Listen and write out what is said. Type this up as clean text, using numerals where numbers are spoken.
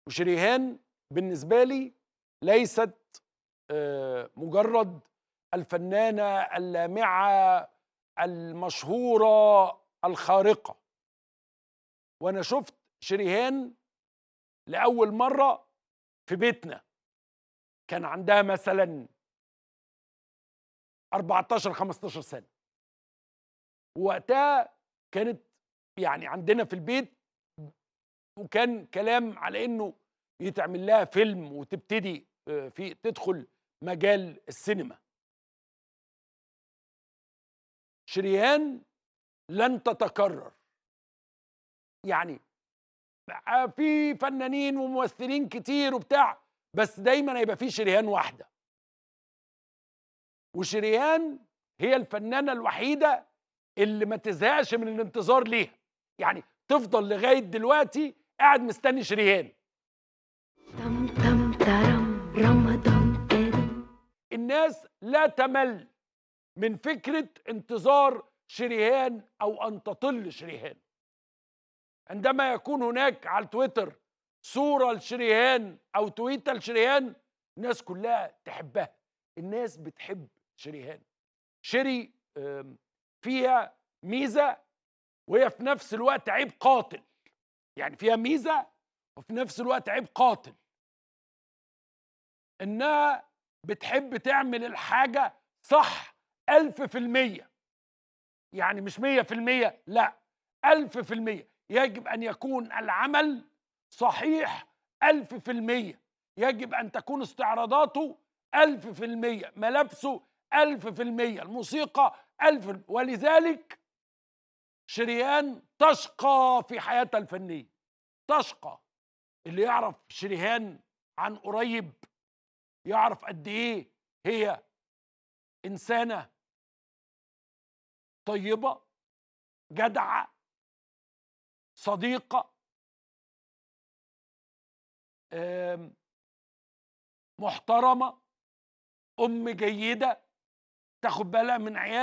وشريهان بالنسبة لي ليست مجرد الفنانة اللامعة المشهورة الخارقة. وأنا شفت شريهان لأول مرة في بيتنا، كان عندها مثلا 14 15 سنة، ووقتها كانت يعني عندنا في البيت، وكان كلام على انه يتعمل لها فيلم وتبتدي في تدخل مجال السينما. شريهان لن تتكرر، يعني في فنانين وممثلين كتير وبتاع، بس دايما هيبقى في شريهان واحدة. وشريهان هي الفنانة الوحيدة اللي ما تزهقش من الانتظار ليها، يعني تفضل لغاية دلوقتي قاعد مستني شريهان. الناس لا تمل من فكرة انتظار شريهان أو أن تطل شريهان. عندما يكون هناك على تويتر صورة لشريهان أو تويتة لشريهان، الناس كلها تحبها. الناس بتحب شريهان. شري فيها ميزة وهي في نفس الوقت عيب قاتل، يعني فيها ميزة وفي نفس الوقت عيب قاتل، إنها بتحب تعمل الحاجة صح 1000%، يعني مش 100%، لا 1000%. يجب أن يكون العمل صحيح 1000%، يجب أن تكون استعراضاته 1000%، ملابسه 1000%، الموسيقى 1000%. ولذلك شريهان تشقى في حياتها الفنية، تشقى. اللي يعرف شريهان عن قريب يعرف قد إيه هي إنسانة طيبة، جدعة، صديقة، محترمة، أم جيدة، تاخد بالها من عيالها.